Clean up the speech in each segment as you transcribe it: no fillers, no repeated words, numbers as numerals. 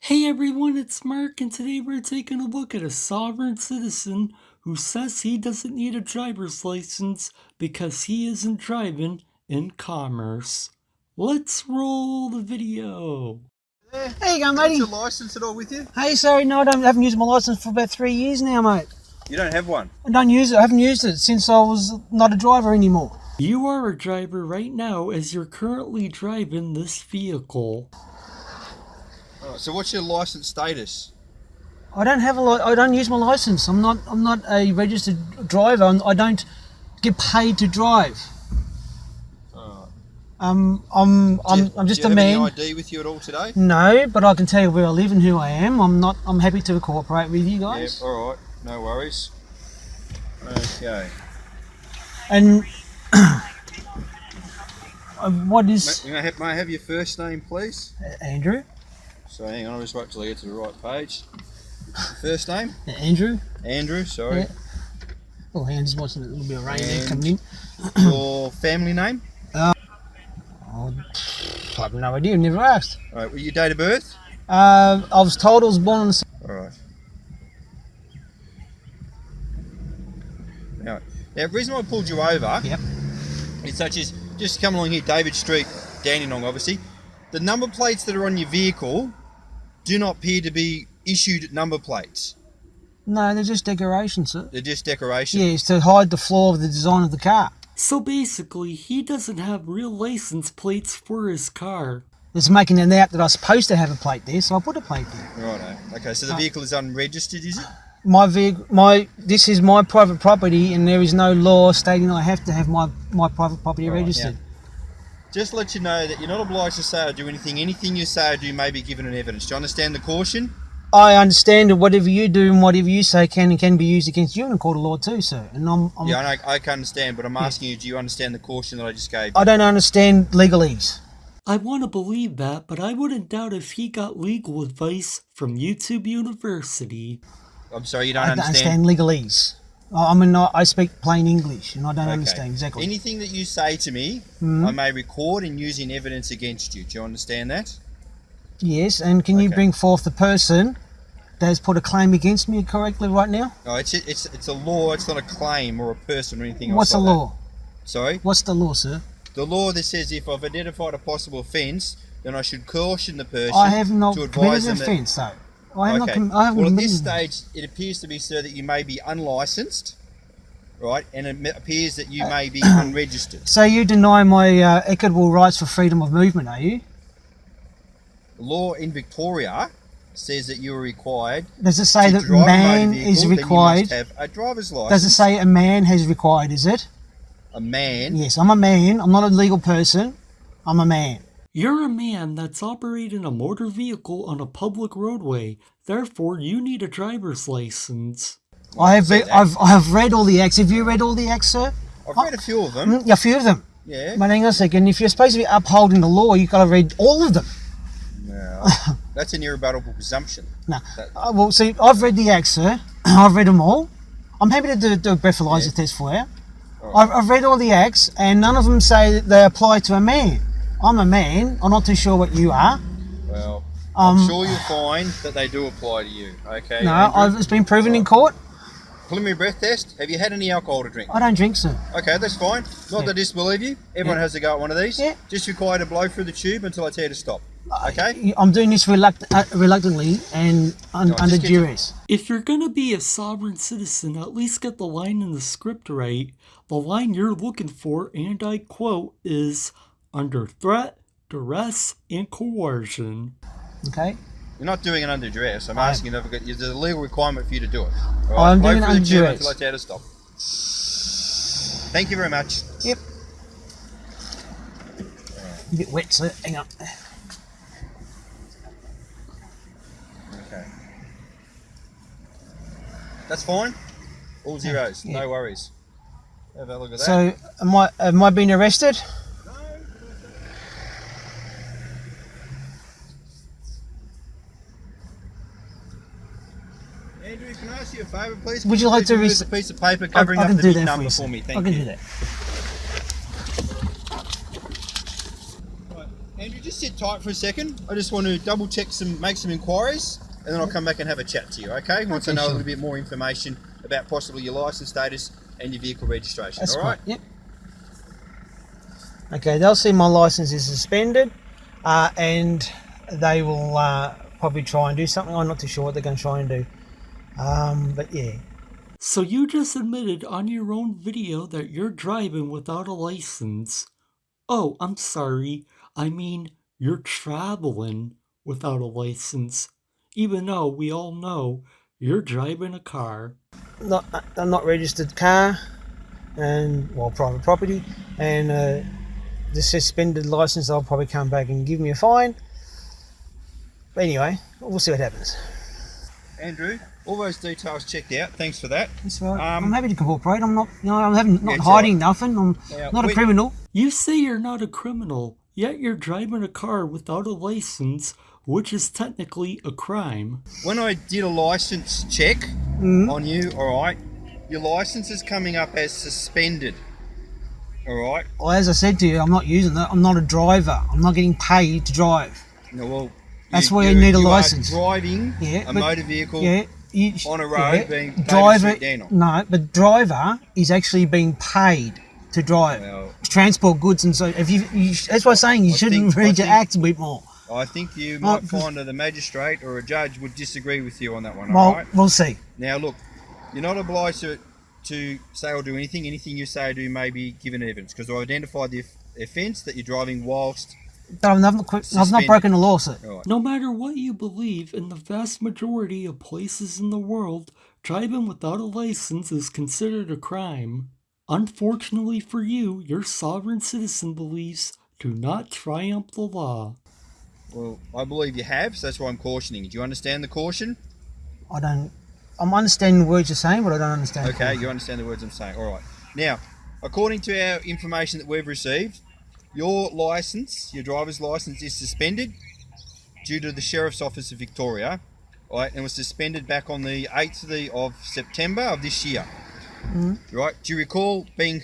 Hey everyone, it's Mark, and today we're taking a look at a sovereign citizen who says he doesn't need a driver's license because he isn't driving in commerce. Let's roll the video. There you go, matey. Got your license at all with you? Hey, sorry, no, I haven't used my license for about 3 years now, mate. You don't have one? I don't use it. I haven't used it since I was not a driver anymore. You are a driver right now as you're currently driving this vehicle. Alright, so what's your license status? I don't have I don't use my license. I'm not a registered driver. I don't get paid to drive. Alright. I'm just a man. Do you have any ID with you at all today? No, but I can tell you where I live and who I am. I'm happy to cooperate with you guys. Yeah, alright, no worries. Okay. And what is... May I have your first name, please? Andrew. So hang on, I'll just wait till I get to the right page. First name? Andrew. Andrew, sorry. Yeah. Oh, hang on, just watching a little bit of rain there coming in. Your family name? I have no idea, I've never asked. Alright, your date of birth? I was told I was born on the... Alright. Now, the reason why I pulled you over is such as, just come along here, David Street, Dandenong obviously, the number plates that are on your vehicle do not appear to be issued number plates. No, they're just decorations, sir. They're just decoration. Yeah, it's to hide the flaw of the design of the car. So basically, he doesn't have real license plates for his car. It's making it out that I'm supposed to have a plate there, so I put a plate there. Righto. Okay, so the vehicle is unregistered, is it? This is my private property, and there is no law stating I have to have my private property registered. Yeah. Just let you know that you're not obliged to say or do anything. Anything you say or do may be given an evidence. Do you understand the caution? I understand that whatever you do and whatever you say can be used against you in a court of law too, sir. And yeah, I can understand, but I'm asking you, do you understand the caution that I just gave you? I don't understand legalese. I want to believe that, but I wouldn't doubt if he got legal advice from YouTube University. I'm sorry, you don't understand? I don't understand legalese. I speak plain English, and I don't understand exactly. Anything that you say to me, I may record and use in evidence against you. Do you understand that? Yes, and can you bring forth the person that has put a claim against me correctly right now? No, it's a law. It's not a claim or a person or anything else. What's the law? Sorry? What's the law, sir? The law that says if I've identified a possible offence, then I should caution the person I have not to advise them committed an offence, though. Well, at this stage, it appears to be, sir, that you may be unlicensed, right? And it appears that you may be unregistered. So you deny my equitable rights for freedom of movement, are you? The law in Victoria says that you are required. Does it say that man is required? Then you must have a driver's license. Does it say a man has required? Is it? A man? Yes, I'm a man. I'm not a legal person. I'm a man. You're a man that's operating a motor vehicle on a public roadway. Therefore, you need a driver's license. I've read all the acts. Have you read all the acts, sir? I've read a few of them. A few of them. Yeah. But hang on a second. If you're supposed to be upholding the law, you've got to read all of them. No, that's an irrebuttable presumption. No. Well, see, I've read the acts, sir. I've read them all. I'm happy to do a breathalyzer test for you. Right. I've read all the acts, and none of them say that they apply to a man. I'm a man. I'm not too sure what you are. Well, I'm sure you'll find that they do apply to you. Okay. No, it's been proven in court. Preliminary breath test. Have you had any alcohol to drink? I don't drink, sir. Okay, that's fine. Not to disbelieve you. Everyone has to go at one of these. Yeah. Just required to blow through the tube until I tell you to stop. Okay. I'm doing this reluctantly and under duress. If you're gonna be a sovereign citizen, at least get the line in the script right. The line you're looking for, and I quote, is under threat, duress, and coercion. Okay. You're not doing it under duress. I'm asking you, there's a legal requirement for you to do it. Right? I'm doing it under duress. Until I tell you to stop. Thank you very much. Yep. A bit wet, sir. Hang on. Okay. That's fine. All zeros. Yeah. No worries. Have a look at that. So, am I being arrested? Andrew, can I ask you a favour, please? Would you like to read a piece of paper covering up the big number for me? Thank you. I can do that. Right. Andrew, just sit tight. tight for a second. I just want to double check make some inquiries, and then I'll come back and have a chat to you, okay? Once I know a little bit more information about possibly your licence status and your vehicle registration, That's all right? Yep. Okay, they'll see my licence is suspended, and they will probably try and do something. I'm not too sure what they're going to try and do. But yeah. So you just admitted on your own video that you're driving without a license. Oh, I'm sorry. I mean, you're traveling without a license. Even though we all know you're driving a car. I'm not registered car, and well, private property, and the suspended license. They'll probably come back and give me a fine. But anyway, we'll see what happens. Andrew, all those details checked out. Thanks for that. That's right. I'm happy to cooperate. I'm not, I'm not Yeah, hiding right. nothing. I'm Now, not a criminal. You say you're not a criminal, yet you're driving a car without a license, which is technically a crime. When I did a licence check on you, all right, your licence is coming up as suspended, all right? Well, as I said to you, I'm not using that. I'm not a driver. I'm not getting paid to drive. No, well, That's why you need a licence. Driving a motor vehicle on a road being driver. down. No, but driver is actually being paid to drive, to transport goods, and so if you that's why I'm saying you shouldn't read your acts a bit more. I think you might find that a magistrate or a judge would disagree with you on that one. Well, all right? we'll see. Now, look, you're not obliged to say or do anything. Anything you say or do may be given evidence because I've identified the offence that you're driving whilst. But I've not broken the law, sir. Right. No matter what you believe, in the vast majority of places in the world, driving without a license is considered a crime. Unfortunately for you, your sovereign citizen beliefs do not triumph the law. Well, I believe you have, so that's why I'm cautioning you. Do you understand the caution? I'm understanding the words you're saying, but I don't understand. Okay, you understand the words I'm saying. All right. Now, according to our information that we've received, your licence, your driver's licence, is suspended due to the Sheriff's Office of Victoria, right, and was suspended back on the 8th of September of this year. Right? Do you recall being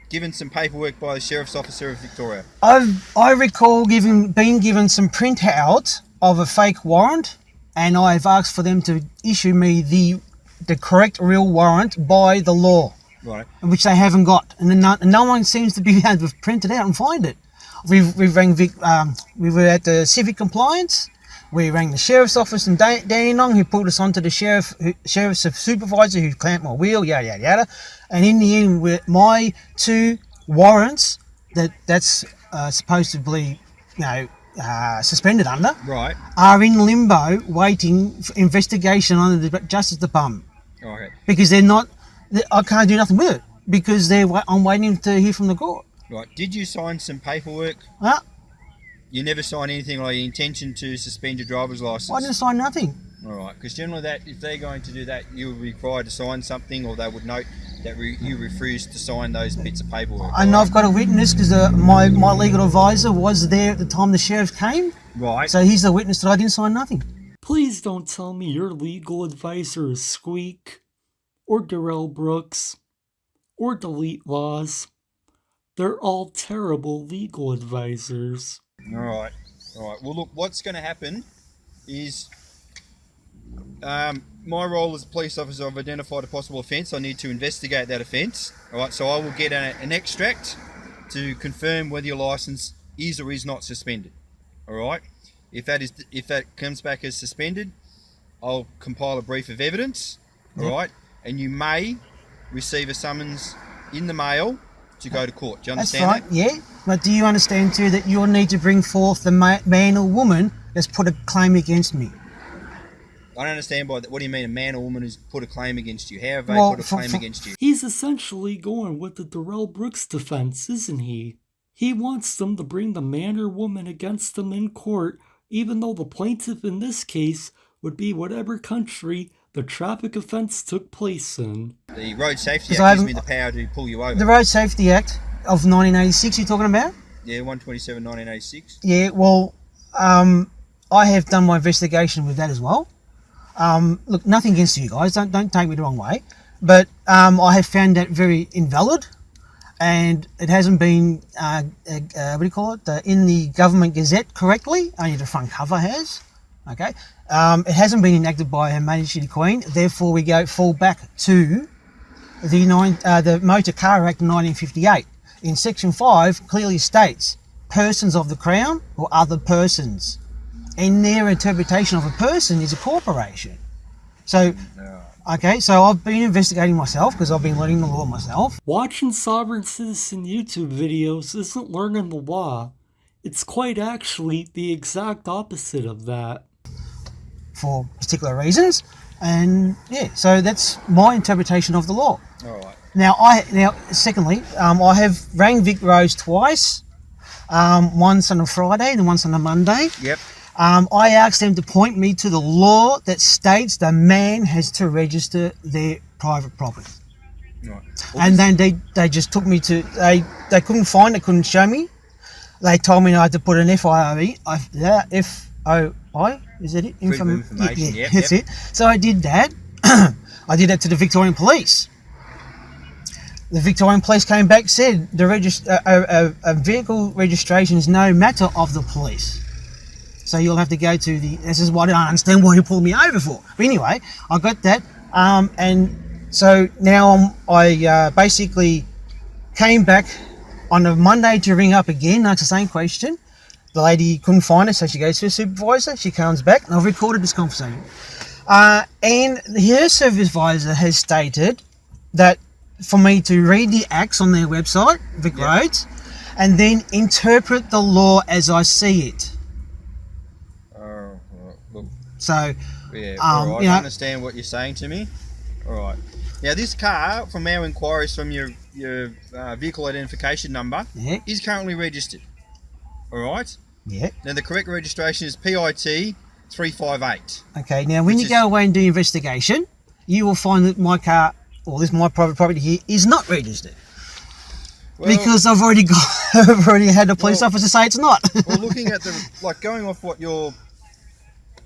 given some paperwork by the Sheriff's Officer of Victoria? I recall being given some printout of a fake warrant, and I've asked for them to issue me the correct real warrant by the law. Right. Which they haven't got, and no one seems to be able to print it out and find it. We were at the civic compliance. We rang the sheriff's office in Dandenong, who put us onto the sheriff's supervisor, who clamped my wheel, yada yada yada. And in the end, with my 2 warrants that's supposed to be, suspended under, right, are in limbo, waiting for investigation under the Justice Department. Okay. Because they're not. I can't do nothing with it because I'm waiting to hear from the court. Right. Did you sign some paperwork? You never sign anything like your intention to suspend your driver's licence? I didn't sign nothing. All right. Because generally if they're going to do that, you will be required to sign something, or they would note that you refused to sign those bits of paperwork. And I've got a witness because my legal advisor was there at the time the sheriff came. Right. So he's the witness that I didn't sign nothing. Please don't tell me your legal advisor is Squeak, or Darrell Brooks, or Delete Laws. They're all terrible legal advisors. All right. Well, look, what's going to happen is my role as a police officer, I've identified a possible offence. I need to investigate that offence. All right, so I will get an extract to confirm whether your licence is or is not suspended. All right. If that comes back as suspended, I'll compile a brief of evidence. All right. And you may receive a summons in the mail to go to court. Do you understand that? That's right, yeah. But do you understand too that you'll need to bring forth the man or woman that's put a claim against me? I don't understand by that. What do you mean a man or woman has put a claim against you? How have they put a claim against you? He's essentially going with the Darrell Brooks defense, isn't he? He wants them to bring the man or woman against them in court, even though the plaintiff in this case would be whatever country the traffic offence took place in. The Road Safety Act gives me the power to pull you over. The Road Safety Act of 1986 you're talking about? Yeah, 127, 1986. Yeah, well, I have done my investigation with that as well. Look, nothing against you guys, don't take me the wrong way, but I have found that very invalid. and it hasn't been, what do you call it, in the government gazette correctly. Only the front cover has. Okay, it hasn't been enacted by Her Majesty the Queen. Therefore, we fall back to the Motor Car Act of 1958. In Section 5, clearly states persons of the Crown or other persons, and their interpretation of a person is a corporation. So. Okay, so I've been investigating myself because I've been learning the law myself. Watching Sovereign Citizen YouTube videos isn't learning the law. It's quite actually the exact opposite of that. For particular reasons. And yeah, so that's my interpretation of the law. All right. Now, secondly, I have rang Vic Rose twice. Once on a Friday and once on a Monday. Yep. I asked them to point me to the law that states the man has to register their private property. Right. And then they just took me to, they couldn't find it, couldn't show me. They told me I had to put an F-I-O-I, is that it? Freedom of information, yeah, that's it. So I did that. I did that to the Victorian Police. The Victorian Police came back, said a vehicle registration is no matter of the police. So you'll have to go to this is what I don't understand what you pulled me over for. But anyway, I got that. And so now I basically came back on a Monday to ring up again, ask the same question. The lady couldn't find it, so she goes to her supervisor. She comes back, and I've recorded this conversation. And her supervisor has stated that for me to read the acts on their website, Vic Roads, and then interpret the law as I see it. Look. So, yeah, all right. I understand what you're saying to me. All right. Now, this car, from our inquiries from your vehicle identification number, is currently registered. All right? Yeah. Now, the correct registration is PIT 358. Okay, now when you go away and do investigation, you will find that my car, or my private property here, is not registered. Well, because I've already had a police officer say it's not. Well, looking at going off what your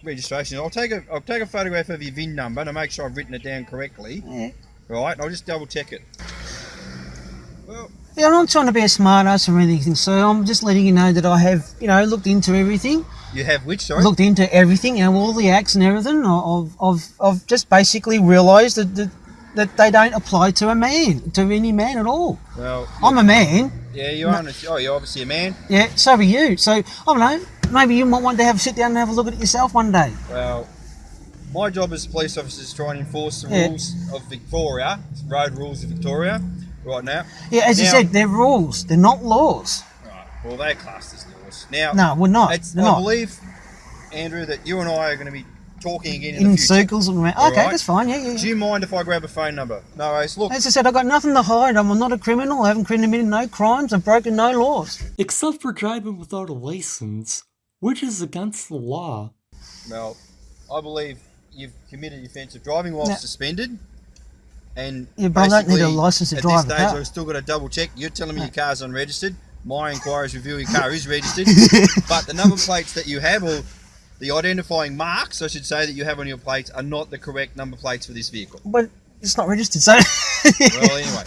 registration is, I'll take a photograph of your VIN number to make sure I've written it down correctly. Yeah. Right, and I'll just double check it. Well. Yeah, I'm not trying to be a smart ass or anything, so I'm just letting you know that I have, looked into everything. You have which, sorry? Looked into everything, all the acts and everything. I've just basically realised that they don't apply to a man, to any man at all. Well, I'm a man. Yeah, you're obviously a man. Yeah, so are you. So, I don't know, maybe you might want to sit down and have a look at it yourself one day. Well, my job as a police officer is to try and enforce the rules of Victoria, road rules of Victoria, right now. Yeah, as you said, they're rules. They're not laws. Right. Well, they're classed as laws. Now, no, we're not. I believe, Andrew, that you and I are going to be talking again in the future. Circles. Okay, right? That's fine. Yeah. Do you mind if I grab a phone number? No worries. Look. As I said, I've got nothing to hide. I'm not a criminal. I haven't committed no crimes. I've broken no laws. Except for driving without a license, which is against the law. Well, I believe you've committed the offence of driving while suspended. And but I don't need a license to drive a car. At this stage, I've still got to double check. You're telling me your car's unregistered. My inquiries reveal your car is registered. But the number plates that you have, or the identifying marks, I should say, that you have on your plates are not the correct number plates for this vehicle. But it's not registered, so... Well, anyway,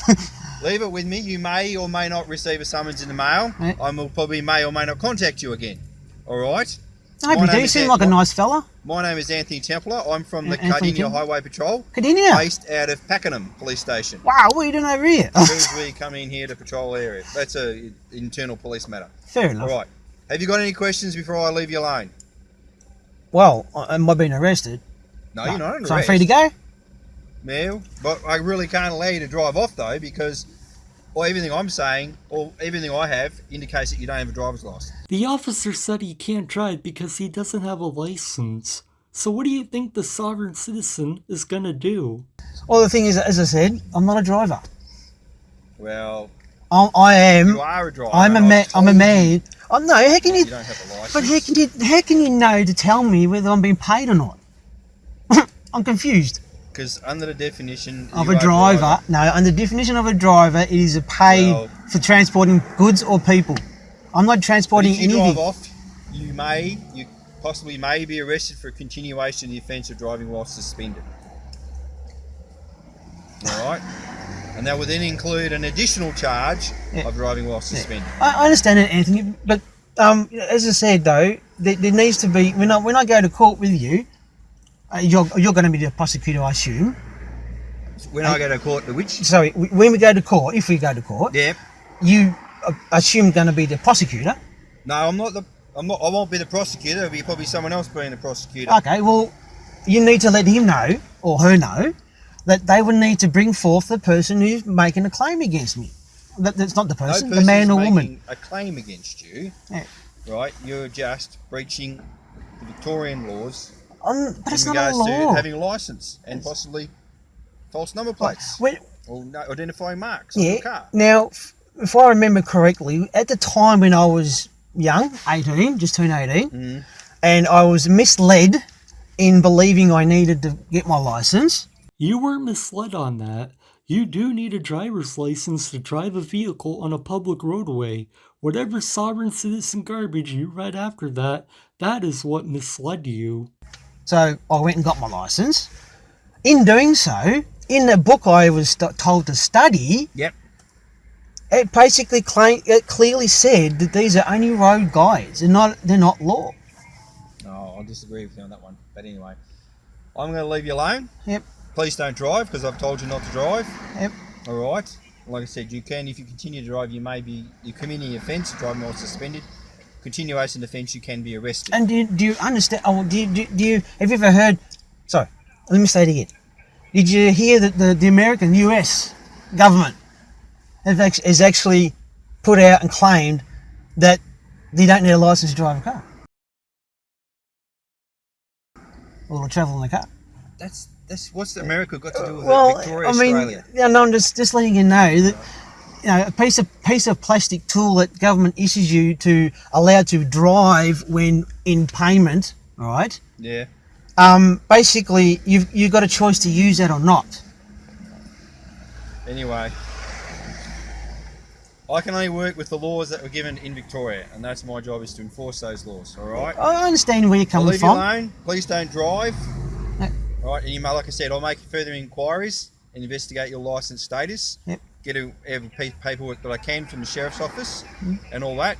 leave it with me. You may or may not receive a summons in the mail. Yeah. I will probably may or may not contact you again. All right? I hope you do. You seem like a nice fella. My name is Anthony Templar. I'm from the Cardinia Highway Patrol. Cardinia? Based out of Pakenham Police Station. Wow, what are you doing over here? We come in here to patrol the area. That's an internal police matter. Fair enough. All right. Have you got any questions before I leave you alone? Well, am I being arrested? No, you're not under arrest. So I'm free to go? No, but I really can't allow you to drive off, though, because everything I'm saying, or everything I have, indicates that you don't have a driver's license. The officer said he can't drive because he doesn't have a license. So what do you think the sovereign citizen is going to do? Well, the thing is, as I said, I'm not a driver. Well, I am. You are a driver. I'm a man. Oh no! How can you? You don't have a license. But how can you know to tell me whether I'm being paid or not? I'm confused. Because under the definition of a driver, under the definition of a driver, it is a paid for transporting goods or people. I'm not transporting anything. If you drive off, you possibly may be arrested for a continuation of the offence of driving while suspended. All right. And that would then include an additional charge of driving while suspended. I understand it, Anthony, but as I said, though, there needs to be, when I go to court with you, you're going to be the prosecutor, I assume. When I go to court, the which? Sorry, when we go to court, if we go to court, you assume going to be the prosecutor. No, I'm not. I won't be the prosecutor. It'll be probably someone else being the prosecutor. Okay, well, you need to let him know, or her know, that they would need to bring forth the person who's making a claim against me. That's not the person, the man or woman. A claim against you, right? You're just breaching the Victorian laws But it's in not a regards to law. having a license and possibly false number plates or identifying marks on your car. Now, if I remember correctly, at the time when I was young, 18, just turned 18, and I was misled in believing I needed to get my license. You weren't misled on that. You do need a driver's license to drive a vehicle on a public roadway. Whatever sovereign citizen garbage you read after that, that is what misled you. So I went and got my license. In doing so, in the book I was told to study, it basically clearly said that these are only road guides. They're not law. No, I'll disagree with you on that one. But anyway, I'm going to leave you alone. Yep. Please don't drive because I've told you not to drive. Yep. All right. Like I said, you can, if you continue to drive, you're committing an offence, driving while suspended. Continuation offence, you can be arrested. And do you understand? Oh, have you ever heard? Sorry, let me say it again. Did you hear that the American US government has actually put out and claimed that they don't need a license to drive a car or to travel in a car? That's what's America got to do with Victoria, Australia? Australia? No, I'm just letting you know that a piece of plastic tool that government issues you to allow to drive when in payment, all right? Yeah. Basically, you've got a choice to use that or not. Anyway, I can only work with the laws that were given in Victoria, and that's my job, is to enforce those laws. All right. I understand where you're coming from. I'll leave you alone. Please don't drive. All right, and you may, like I said, I'll make further inquiries and investigate your licence status. Yep. Get every piece of paperwork that I can from the sheriff's office and all that.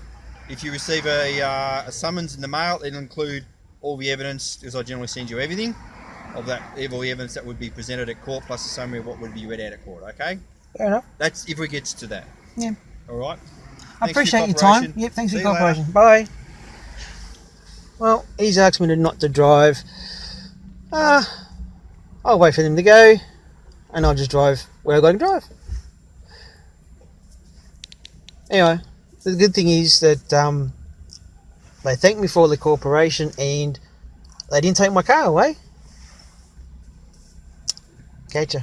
If you receive a summons in the mail, it'll include all the evidence, because I generally send you everything of that, all the evidence that would be presented at court, plus a summary of what would be read out at court. Okay. Fair enough. That's if we get to that. Yeah. All right. I appreciate your time. Yep. Thanks for your cooperation. Bye. Well, he's asked me not to drive. I'll wait for them to go, and I'll just drive where I got to drive. Anyway, the good thing is that they thanked me for the cooperation, and they didn't take my car away. Catch ya.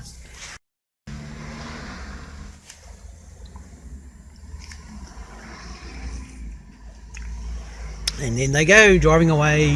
And then they go, driving away.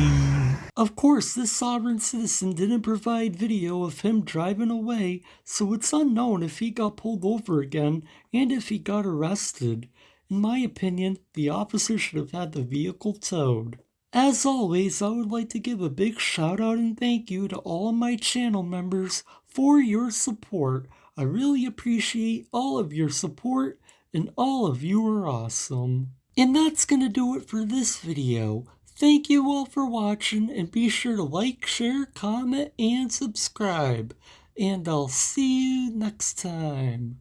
Of course, this sovereign citizen didn't provide video of him driving away, so it's unknown if he got pulled over again and if he got arrested. In my opinion, the officer should have had the vehicle towed. As always, I would like to give a big shout out and thank you to all of my channel members for your support. I really appreciate all of your support, and all of you are awesome. And that's gonna do it for this video. Thank you all for watching, and be sure to like, share, comment, and subscribe. And I'll see you next time.